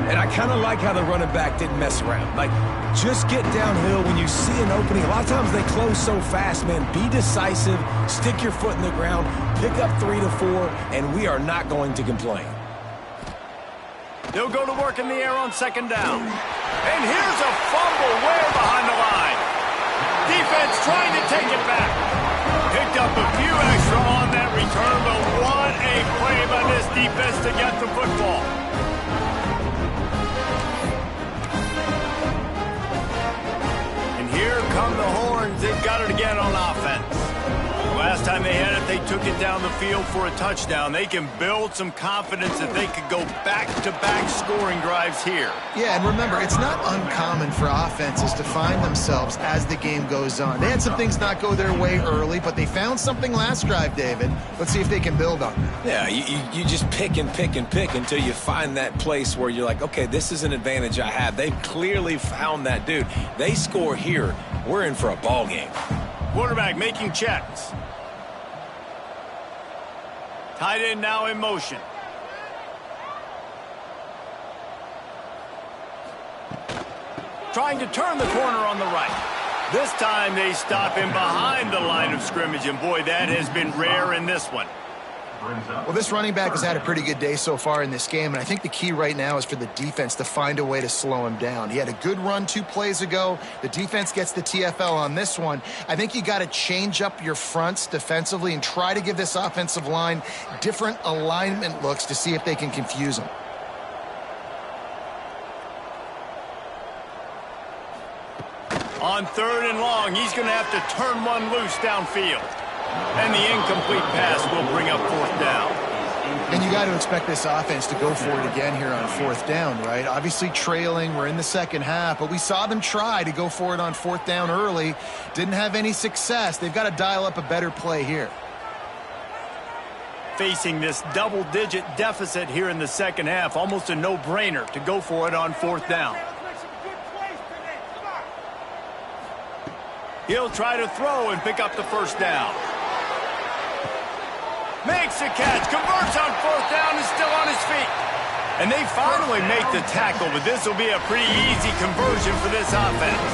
And I kind of like how the running back didn't mess around. Like, just get downhill when you see an opening. A lot of times they close so fast, man. Be decisive, stick your foot in the ground, pick up 3 to 4, and we are not going to complain. They'll go to work in the air on second down. And here's a fumble way behind the line. Defense trying to take it back. Picked up a few extra on that return, but what a play by this defense to get the football. Here come the horns. They've got it again on offense. Last time they had it, they took it down the field for a touchdown. They can build some confidence that they could go back-to-back scoring drives here. Yeah, and remember, it's not uncommon for offenses to find themselves as the game goes on. They had some things not go their way early, but they found something last drive, David. Let's see if they can build on that. Yeah, you just pick and pick and pick until you find that place where you're like, okay, this is an advantage I have. They've clearly found that, dude. They score here, we're in for a ball game. Quarterback making checks. Tight end now in motion. Trying to turn the corner on the right. This time they stop him behind the line of scrimmage, and boy, that has been rare in this one. Well, this running back has had a pretty good day so far in this game, and I think the key right now is for the defense to find a way to slow him down. He had a good run 2 plays ago. The defense gets the TFL on this one. I think you got to change up your fronts defensively and try to give this offensive line different alignment looks to see if they can confuse him. On 3rd and long, he's going to have to turn one loose downfield. And the incomplete pass will bring up 4th down. And you got to expect this offense to go for it again here on 4th down, right? Obviously trailing, we're in the second half, but we saw them try to go for it on 4th down early. Didn't have any success. They've got to dial up a better play here. Facing this double-digit deficit here in the second half, almost a no-brainer to go for it on 4th down. He'll try to throw and pick up the first down. Makes a catch, converts on 4th down, and still on his feet. And they finally make the tackle, but this will be a pretty easy conversion for this offense.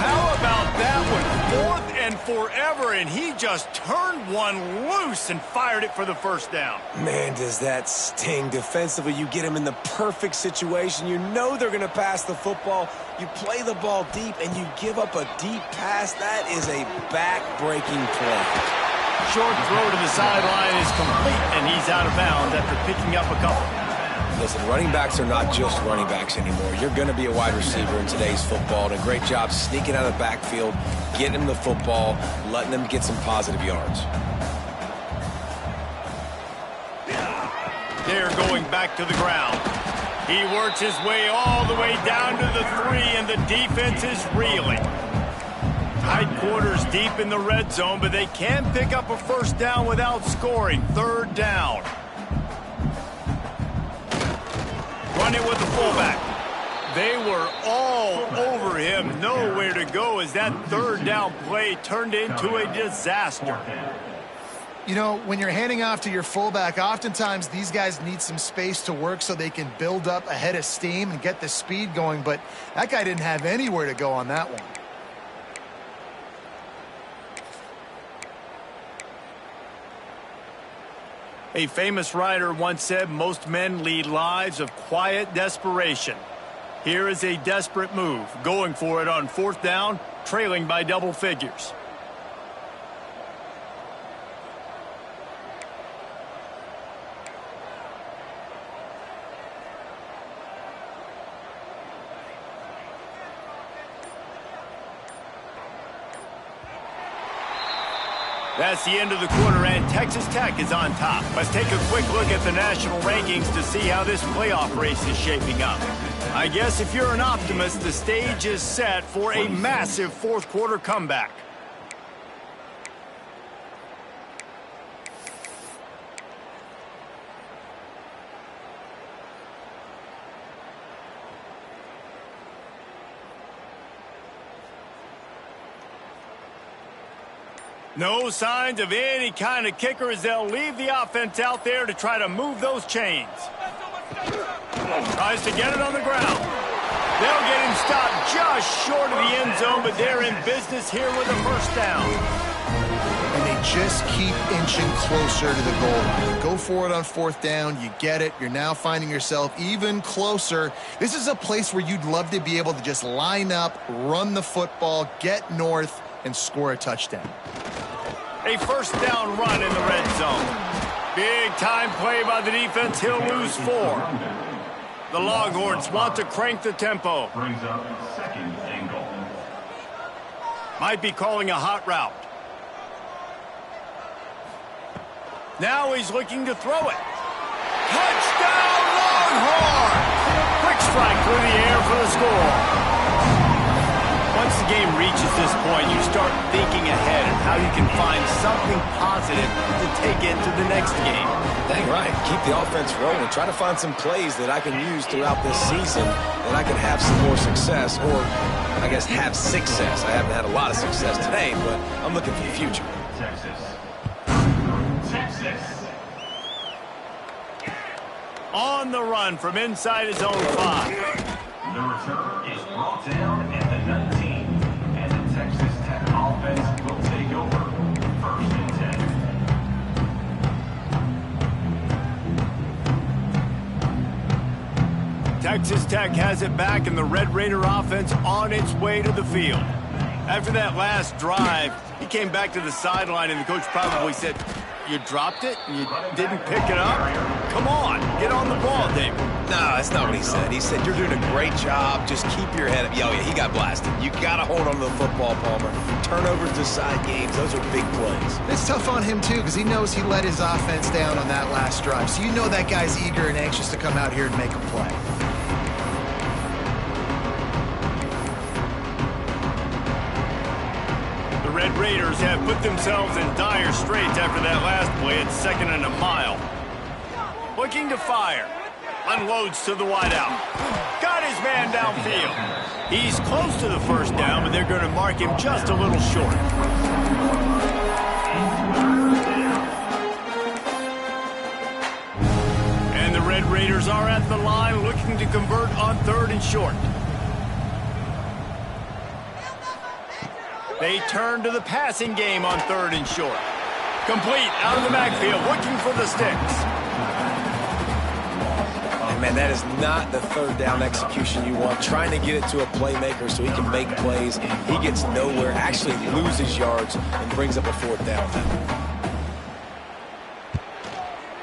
How about that one? 4th and forever, and he just turned one loose and fired it for the first down. Man, does that sting defensively. You get him in the perfect situation. You know they're going to pass the football. You play the ball deep, and you give up a deep pass. That is a back-breaking play. Short throw to the sideline is complete, and he's out of bounds after picking up a couple. Listen, running backs are not just running backs anymore. You're going to be a wide receiver in today's football, and a great job sneaking out of the backfield, getting him the football, letting him get some positive yards. They're going back to the ground. He works his way all the way down to the 3, and the defense is reeling. Tight quarters deep in the red zone, but they can pick up a first down without scoring. 3rd down. Running with the fullback. They were all over him. Nowhere to go as that 3rd down play turned into a disaster. You know, when you're handing off to your fullback, oftentimes these guys need some space to work so they can build up a head of steam and get the speed going, but that guy didn't have anywhere to go on that one. A famous writer once said most men lead lives of quiet desperation. Here is a desperate move, going for it on 4th down, trailing by double figures. That's the end of the quarter, and Texas Tech is on top. Let's take a quick look at the national rankings to see how this playoff race is shaping up. I guess if you're an optimist, the stage is set for a massive 4th quarter comeback. No signs of any kind of kicker as they'll leave the offense out there to try to move those chains. Tries to get it on the ground. They'll get him stopped just short of the end zone, but they're in business here with a 1st down. And they just keep inching closer to the goal line. Go for it on 4th down. You get it. You're now finding yourself even closer. This is a place where you'd love to be able to just line up, run the football, get north, and score a touchdown. A 1st down run in the red zone. Big time play by the defense. He'll lose 4. The Longhorns want to crank the tempo. Brings up 2nd and goal. Might be calling a hot route. Now he's looking to throw it. Touchdown Longhorns! Quick strike through the air for the score. Once the game reaches this point, you start thinking ahead and how you can find something positive to take into the next game. Dang right. Keep the offense rolling. Try to find some plays that I can use throughout this season that I can have some more success, or I guess have success. I haven't had a lot of success today, but I'm looking for the future. Texas. On the run from inside his own 5. The return is brought down at the 19, and the Texas Tech offense will take over 1st and 10. Texas Tech has it back, and the Red Raider offense on its way to the field. After that last drive, he came back to the sideline, and the coach probably said, "You dropped it and you didn't pick it up? Come on, get on the ball, David." No, that's not what he said. He said, "You're doing a great job. Just keep your head up." Yeah, he got blasted. You got to hold on to the football, Palmer. Turnovers decide games. Those are big plays. It's tough on him, too, because he knows he let his offense down on that last drive. So you know that guy's eager and anxious to come out here and make a play. The Red Raiders have put themselves in dire straits after that last play at 2nd and a mile. Looking to fire. Unloads to the wideout. Got his man downfield. He's close to the 1st down, but they're going to mark him just a little short. And the Red Raiders are at the line looking to convert on 3rd and short. They turn to the passing game on 3rd and short. Complete out of the backfield, looking for the sticks. Man, that is not the 3rd down execution you want. Trying to get it to a playmaker so he can make plays. He gets nowhere, actually loses yards, and brings up a 4th down.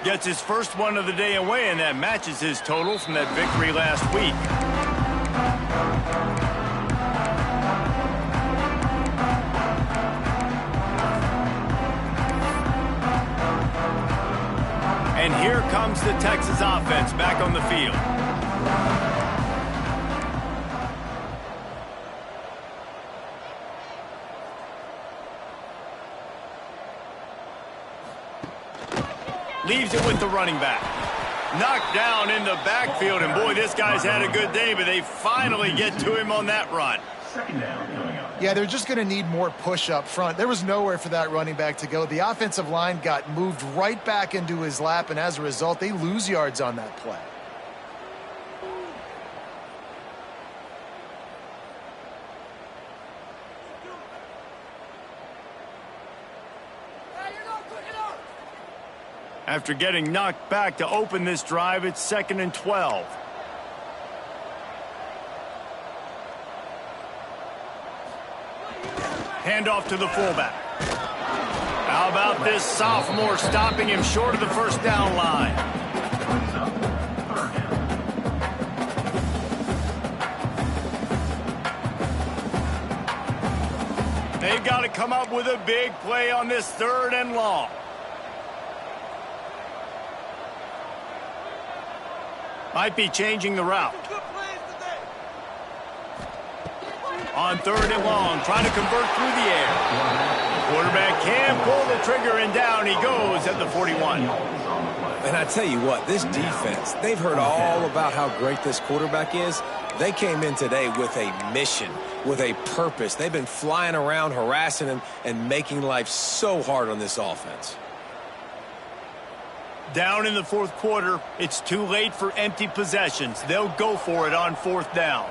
Gets his first one of the day away, and that matches his total from that victory last week. And here comes the Texas offense back on the field. Leaves it with the running back. Knocked down in the backfield, and boy, this guy's had a good day, but they finally get to him on that run. 2nd down coming up. Yeah, they're just going to need more push up front. There was nowhere for that running back to go. The offensive line got moved right back into his lap, and as a result, they lose yards on that play. After getting knocked back to open this drive, it's 2nd and 12. Handoff to the fullback. How about this sophomore stopping him short of the first down line? They've got to come up with a big play on this 3rd and long. Might be changing the route. On 3rd and long, trying to convert through the air. Quarterback can pull the trigger, and down he goes at the 41. And I tell you what, this defense, they've heard all about how great this quarterback is. They came in today with a mission, with a purpose. They've been flying around, harassing him, and making life so hard on this offense. Down in the 4th quarter, it's too late for empty possessions. They'll go for it on 4th down.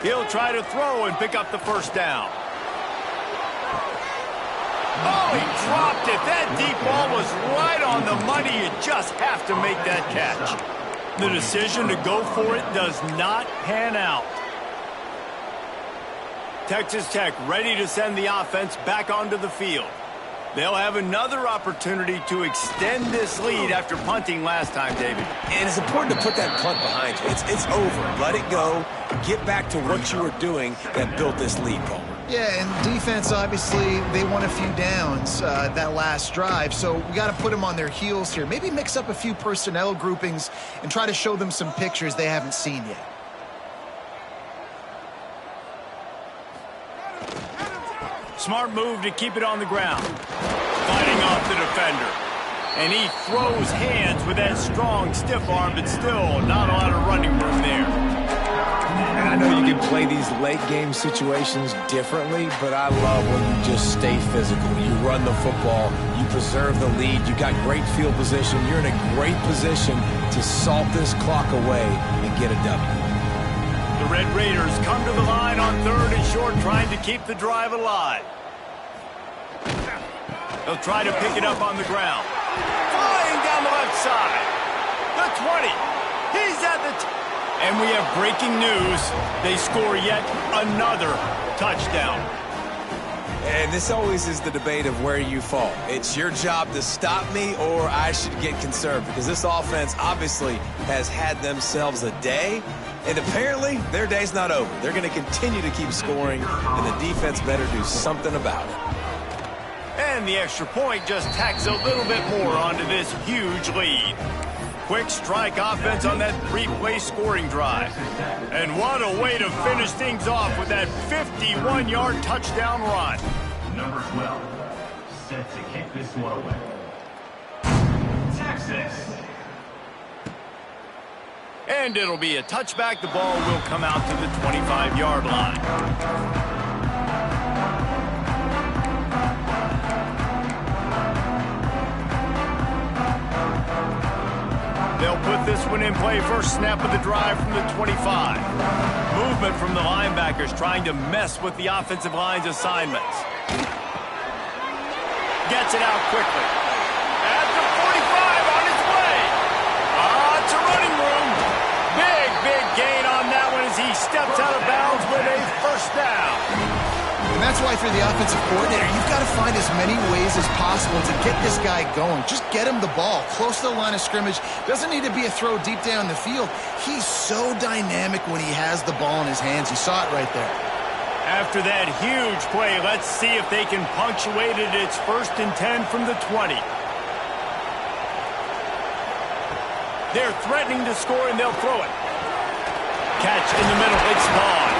He'll try to throw and pick up the first down. Oh, he dropped it. That deep ball was right on the money. You just have to make that catch. The decision to go for it does not pan out. Texas Tech ready to send the offense back onto the field. They'll have another opportunity to extend this lead after punting last time, David. And it's important to put that punt behind you. It's over. Let it go. Get back to what you were doing that built this lead, Paul. Yeah, and defense, obviously, they won a few downs that last drive, so we got to put them on their heels here. Maybe mix up a few personnel groupings and try to show them some pictures they haven't seen yet. Smart move to keep it on the ground. Fighting off the defender. And he throws hands with that strong, stiff arm, but still not a lot of running room there. And I know you can play these late game situations differently, but I love when you just stay physical. You run the football, you preserve the lead, you got great field position, you're in a great position to salt this clock away and get a W. The Red Raiders come to the line on 3rd and short, trying to keep the drive alive. They'll try to pick it up on the ground. Flying down the left side. The 20. He's at the... And we have breaking news. They score yet another touchdown. And this always is the debate of where you fall. It's your job to stop me, or I should get concerned, because this offense obviously has had themselves a day, and apparently their day's not over. They're going to continue to keep scoring, and the defense better do something about it. And the extra point just tacks a little bit more onto this huge lead. Quick strike offense on that 3-play scoring drive. And what a way to finish things off with that 51-yard touchdown run. Number 12, set to kick this one away. Texas. And it'll be a touchback. The ball will come out to the 25-yard line. They'll put this one in play. First snap of the drive from the 25. Movement from the linebackers trying to mess with the offensive line's assignments. Gets it out quickly. At the 45 on its way. It's a running room. Big gain on that one as he steps out of bounds with a first down. And that's why for the offensive coordinator, you've got to find as many ways as possible to get this guy going. Just get him the ball close to the line of scrimmage. Doesn't need to be a throw deep down the field. He's so dynamic when he has the ball in his hands. You saw it right there. After that huge play, let's see if they can punctuate it. It's 1st and 10 from the 20. They're threatening to score, and they'll throw it. Catch in the middle. It's gone.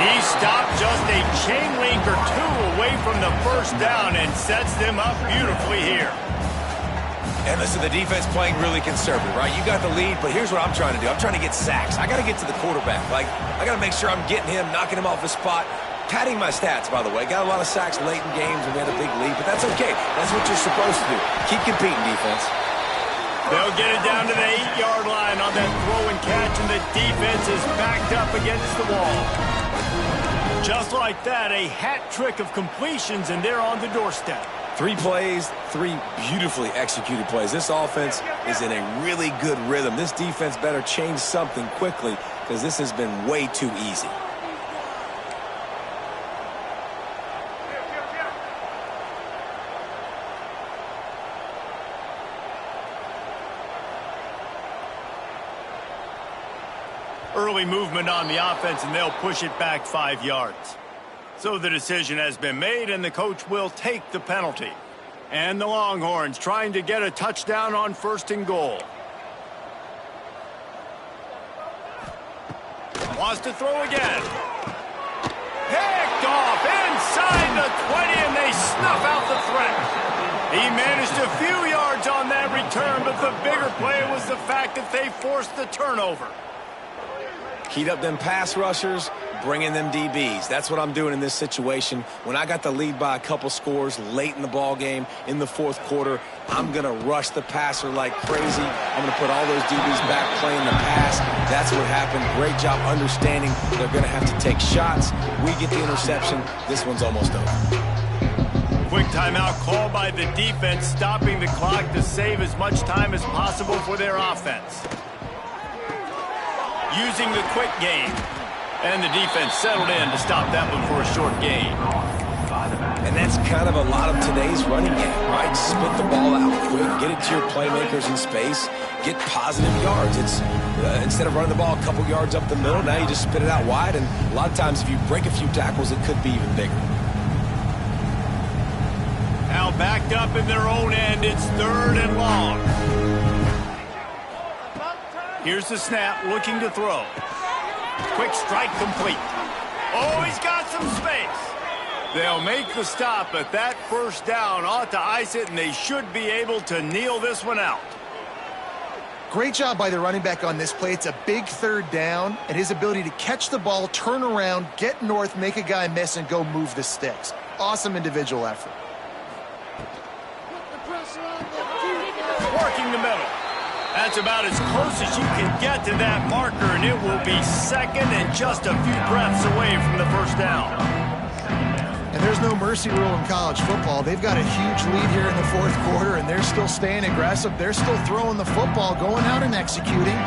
He stopped just a chain link or two away from the first down and sets them up beautifully here. And listen, the defense playing really conservative, right? You got the lead, but here's what I'm trying to do. I'm trying to get sacks. I got to get to the quarterback. Like, I got to make sure I'm getting him, knocking him off his spot. Padding my stats, by the way. Got a lot of sacks late in games when we had a big lead, but that's okay. That's what you're supposed to do. Keep competing, defense. They'll get it down to the 8-yard line on on that throw and catch, and the defense is backed up against the wall. Just like that, a hat trick of completions, and they're on the doorstep. 3 plays, 3 beautifully executed plays. This offense is in a really good rhythm. This defense better change something quickly because this has been way too easy. Early movement on the offense, and they'll push it back 5 yards. So the decision has been made, and the coach will take the penalty. And the Longhorns trying to get a touchdown on 1st and goal. Wants to throw again. Picked off inside the 20, and they snuff out the threat. He managed a few yards on that return, but the bigger play was the fact that they forced the turnover. Heat up them pass rushers, bring in them DBs. That's what I'm doing in this situation. When I got the lead by a couple scores late in the ball game in the 4th quarter, I'm going to rush the passer like crazy. I'm going to put all those DBs back playing the pass. That's what happened. Great job understanding they're going to have to take shots. We get the interception. This one's almost over. Quick timeout called by the defense, stopping the clock to save as much time as possible for their offense. Using the quick game. And the defense settled in to stop that one for a short gain. And that's kind of a lot of today's running game, right? Spit the ball out quick, get it to your playmakers in space, get positive yards. It's instead of running the ball a couple yards up the middle, now you just spit it out wide. And a lot of times if you break a few tackles, it could be even bigger. Now backed up in their own end, it's 3rd and long. Here's the snap, looking to throw. Quick strike complete. Oh, he's got some space. They'll make the stop, but that 1st down ought to ice it, and they should be able to kneel this one out. Great job by the running back on this play. It's a big 3rd down, and his ability to catch the ball, turn around, get north, make a guy miss, and go move the sticks. Awesome individual effort. Working the middle. That's about as close as you can get to that marker, and it will be 2nd and just a few breaths away from the 1st down. And there's no mercy rule in college football. They've got a huge lead here in the 4th quarter, and they're still staying aggressive. They're still throwing the football, going out and executing,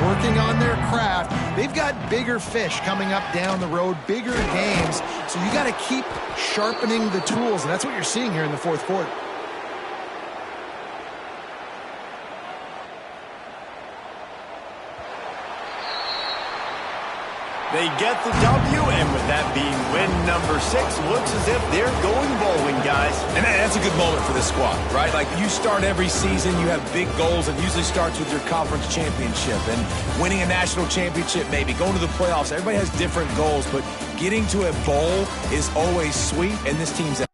working on their craft. They've got bigger fish coming up down the road, bigger games, so you got to keep sharpening the tools, and that's what you're seeing here in the 4th quarter. They get the W, and with that being win number 6, looks as if they're going bowling, guys. And that's a good moment for this squad, right? Like, you start every season, you have big goals. It usually starts with your conference championship and winning a national championship, maybe going to the playoffs. Everybody has different goals, but getting to a bowl is always sweet, and this team's